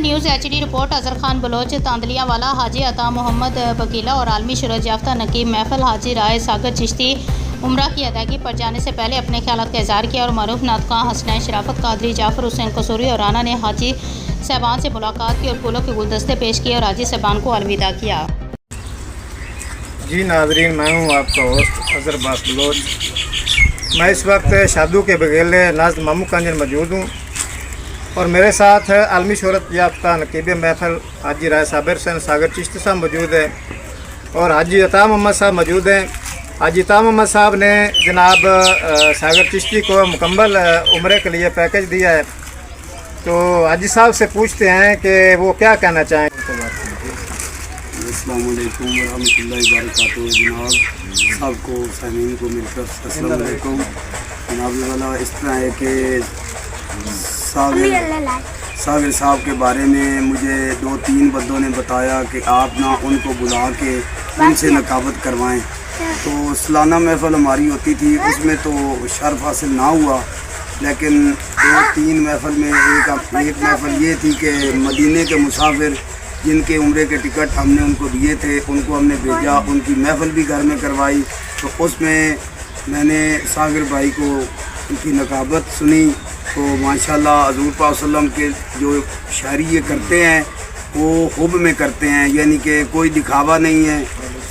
News HD report Azhar Khan Baloch Tandlianwala Haji अता मोहम्मद बकीला और आलमी शोहरत याफ्ता नकीब महफल हाजी राय सागर चिश्ती उम्रा की अदायगी पर जाने से पहले अपने ख्यालात का इज़हार किया और मरूफ नातखां हसनैन शराफत कादरी जाफ़र हुसैन कसूरी और राना ने हाजी साहबान से मुलाकात की और फूलों के गुलदस्ते पेश किए और हाजी साहबान को अलविदा किया। जी नाजरीन, मैं हूँ आपका होस्ट अजहर बलोच। मैं इस वक्त शादू के बगेले नाज़ मामू कांजन मौजूद हूँ और मेरे साथ आलमी शोहरत याफ्ता नकीब महफल हाजी राय साबिर हुसैन सागर चिश्ती साहब मौजूद है और हाजी अता मोहम्मद साहब मौजूद हैं। हाजी अता मोहम्मद साहब ने जनाब सागर चिश्ती को मुकम्मल उम्रे के लिए पैकेज दिया है, तो हाजी साहब से पूछते हैं कि वो क्या कहना चाहें। अस्सलाम वालेकुम वरहमतुल्लाहि वबरकातुहू। जनाब सबको सामीन को मिलकर अस्सलाम वालेकुम। जनाब वाला इस तरह है कि सागर साहब के बारे में मुझे 2-3 बंदों ने बताया कि आप ना उनको बुला के उनसे नकाबत करवाएं। तो सालाना महफल हमारी होती थी, उसमें तो शर्फ हासिल ना हुआ, लेकिन 2-3 महफल में एक महफल ये थी कि मदीने के मुसाफिर जिनके उम्रे के टिकट हमने उनको दिए थे उनको हमने भेजा, उनकी महफल भी घर में करवाई। तो उसमें मैंने सागर भाई को उनकी नकाबत सुनी। तो माशाल्लाह हज़ूर पाक सल्लल्लाहु अलैहि वसल्लम के जो शायरी ये करते हैं वो हुब में करते हैं, यानी कि कोई दिखावा नहीं है,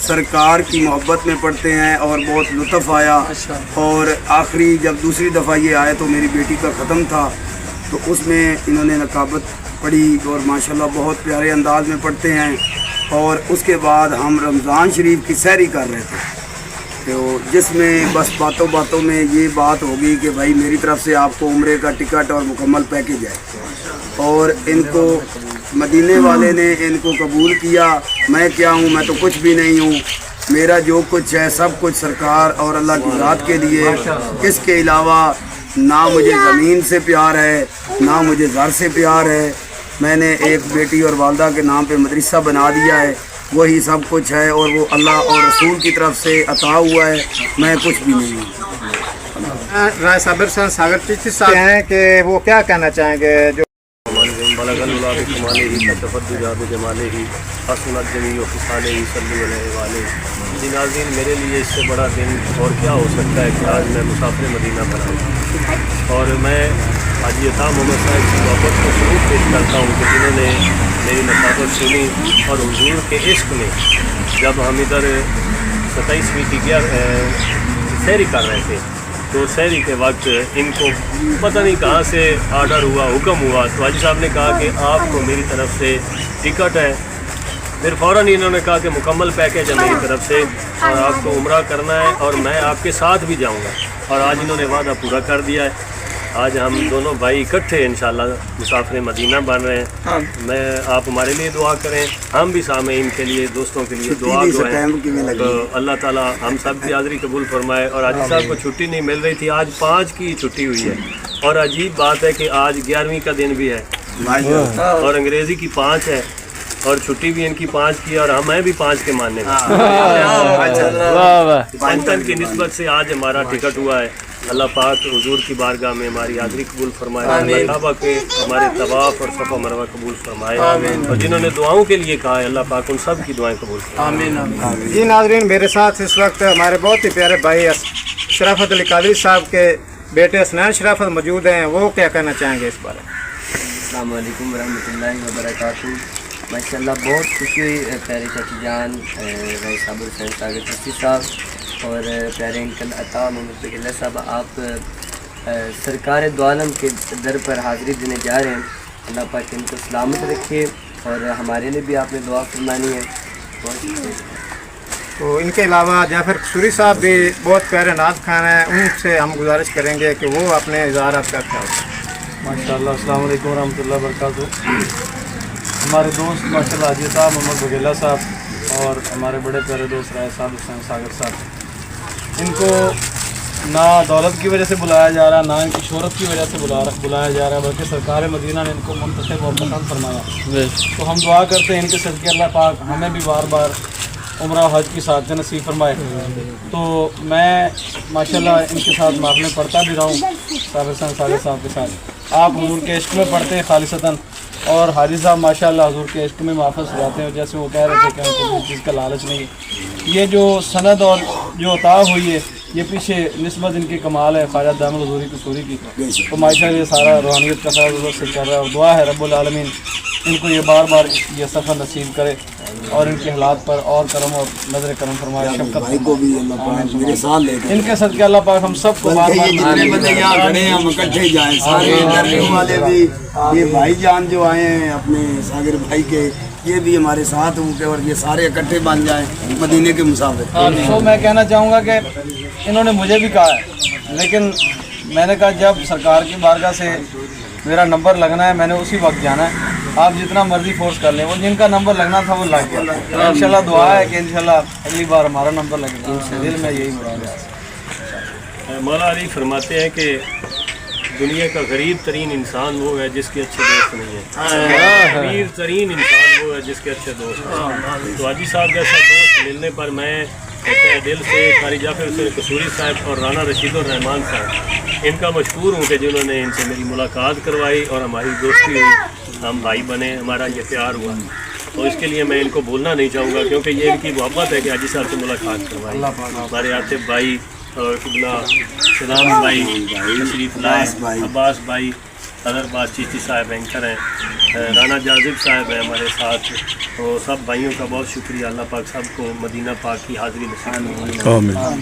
सरकार की मोहब्बत में पढ़ते हैं और बहुत लुत्फ़ आया। और आखिरी जब दूसरी दफ़ा ये आए तो मेरी बेटी का ख़त्म था, तो उसमें इन्होंने नकाबत पढ़ी और माशाल्लाह बहुत प्यारे अंदाज में पढ़ते हैं। और उसके बाद हम रमज़ान शरीफ की सैरी कर रहे थे, तो जिसमें बस बातों बातों में ये बात होगी कि भाई मेरी तरफ से आपको उम्रे का टिकट और मुकम्मल पैकेज है। और इनको मदीने वाले ने इनको कबूल किया। मैं क्या हूँ, मैं तो कुछ भी नहीं हूँ, मेरा जो कुछ है सब कुछ सरकार और अल्लाह की ज़ात के लिए। इसके अलावा ना मुझे ज़मीन से प्यार है ना मुझे घर से प्यार है। मैंने एक बेटी और वालदा के नाम पे मदरसा बना दिया है, वही सब कुछ है और वो अल्लाह और रसूल की तरफ से अता हुआ है, मैं कुछ भी नहीं हूँ। राय साबिर हुसैन सागर चिश्ती साहब हैं कि वो क्या कहना चाहेंगे। जो नाज़रीन, मेरे लिए इससे बड़ा दिन और क्या हो सकता है कि आज मैं मुसाफिर मदीना पर आऊँ और मैं हाजी अता मोहम्मद साहब की मोहब्बत को सबूत पेश करता हूँ कि जिन्होंने मेरी नकाबत सुनी और हुजूर के इश्क में जब हम इधर 27वीं की सैरी कर रहे थे तो सैरी के वक्त इनको पता नहीं कहाँ से आर्डर हुआ, हुक्म हुआ, तो हाजी साहब ने कहा कि आपको मेरी तरफ से टिकट है। फिर फ़ौरन इन्होंने कहा कि मुकम्मल पैकेज है मेरी तरफ से और आपको उम्रा करना है और मैं आपके साथ भी जाऊंगा। और आज इन्होंने वादा पूरा कर दिया है। आज हम दोनों भाई इकट्ठे इंशाल्लाह मुसाफिर मदीना बन रहे हैं। मैं आप हमारे लिए दुआ करें, हम भी सामीन के लिए, दोस्तों के लिए दुआ करें। तो अल्लाह ताला हम सब की हाज़री कबूल फरमाए। और हाजी साहब को छुट्टी नहीं मिल रही थी, आज 5 की छुट्टी हुई है और अजीब बात है कि आज 11वीं का दिन भी है और अंग्रेज़ी की 5 है और छुट्टी भी इनकी 5 की और मैं भी 5 के मानने पंचन की निस्बत से आज हमारा टिकट हुआ है। अल्लाह पाक हुजूर की बारगाह में हमारी हाज़री कबूल फरमाए, काबा के हमारे तवाफ़ और सफ़ा मरवा कबूल फरमाए और जिन्होंने दुआओं के लिए कहा है अल्लाह पाक उन सब की दुआएं कबूल फरमाए। जी नाज़रीन, मेरे साथ इस वक्त हमारे बहुत ही प्यारे भाई शराफत अली कादरी साहब के बेटे हसनैन शराफत मौजूद हैं, वो क्या कहना चाहेंगे इस बारे में। अस्सलाम वालेकुम वरहमतुल्लाहि वबरकातुहू। माशाल्लाह बहुत खुशी हुई प्यारे चाची जान राय साबिर हुसैन सागर चिश्ती साहब और प्यारे अंकल अता मोहम्मद बकीला साहब, आप सरकार दो आलम के दर पर हाज़िरी देने जा रहे हैं। अल्लाह पाक इनको सलामत रखे और हमारे लिए भी आपने दुआ फरमानी है। तो इनके अलावा जाफर कसूरी साहब भी बहुत प्यारे नाज खान हैं, उनसे हम गुजारिश करेंगे कि वो अपने इज़हार का क्या माशाल्लाह। अस्सलाम वालेकुम रहमतुल्लाहि व बरकातुहू। हमारे दोस्त माशाल्लाह हाजी अता मोहम्मद बकीला साहब और हमारे बड़े प्यारे दोस्त राय साबिर हुसैन सागर साहब, इनको ना दौलत की वजह से बुलाया जा रहा, ना इनकी शोहरत की वजह से बुलाया जा रहा है, बल्कि सरकार मदीना ने इनको मुंतखब और पसंद फरमाया। तो हम दुआ करते हैं इनके सदके अल्लाह पाक हमें भी बार बार उम्रा हज की साथ नसीब फरमाए। तो मैं माशाल्लाह इनके साथ महफिलें पढ़ता भी रहा हूँ साबिर हुसैन सागर साहब के साथ। آپ حضور کے عشق میں پڑھتے ہیں خالصتاً، اور حاجی صاحب ماشاءاللہ حضور کے عشق میں محفوظ جاتے ہیں، جیسے وہ کہہ رہے تھے کہ ان کو کسی چیز کا لالچ نہیں۔ یہ جو سند اور جو عطا ہوئی ہے یہ پیچھے نسبت ان کی کمال ہے خواجہ دامن حضوری قصوری کی، تو ماشاءاللہ یہ سارا روحانیت کا سارا ضرورت سے چل رہا ہے، اور دعا ہے رب العالمین ان کو یہ بار بار یہ سفر نصیب کرے اور ان کے حالات پر اور کرم اور نظر کرم فرمائے، شفقت بھائی کو بھی اللہ پاک میرے ساتھ لے ان کے صدقے اللہ پاک ہم سب کو بار بار جتنے بندے یہاں کھڑے ہیں ہم اکٹھے جائیں، سارے انٹرویو والے بھی، یہ بھائی جان جو آئے ہیں اپنے ساگر بھائی کے، یہ بھی ہمارے ساتھ ہوں کہ اور یہ سارے اکٹھے بن جائیں مدینے کے مسافر۔ تو میں کہنا چاہوں گا کہ انہوں نے مجھے بھی کہا ہے، لیکن میں نے کہا جب سرکار کی بارگاہ سے میرا نمبر لگنا ہے میں نے اسی وقت جانا ہے، آپ جتنا مرضی فورس کر لیں، وہ جن کا نمبر لگنا تھا وہ لگ گیا۔ انشاءاللہ دعا ہے کہ انشاءاللہ اگلی بار ہمارا نمبر لگے گا، دل میں یہی مراد ہے۔ مولا علی فرماتے ہیں کہ دنیا کا غریب ترین انسان وہ ہے جس کے اچھے دوست نہیں ہیں، غریب ترین انسان وہ ہے جس کے اچھے دوست ہیں۔ تو حاجی صاحب جیسا دوست ملنے پر میں دل سے قاری جعفر حسین قصوری صاحب اور رانا رشید الرحمان صاحب ان کا مشکور ہوں کہ جنہوں نے ان سے میری ملاقات کروائی اور ہماری دوستی ہوئی، ہم بھائی بنے، ہمارا یہ پیار ہوا، تو اس کے لیے میں ان کو بھولنا نہیں چاہوں گا، کیونکہ یہ ان کی محبت ہے کہ حاجی صاحب سے ملاقات کروائی۔ ہمارے عاطف بھائی اور قبلہ سلام بھائی، تشریف لائے، عباس بھائی، صدر باز چیشتی صاحب اینکر ہیں، رانا جاذب صاحب ہیں ہمارے ساتھ، تو سب بھائیوں کا بہت شکریہ، اللہ پاک سب کو مدینہ پاک کی حاضری نصیب فرمائے۔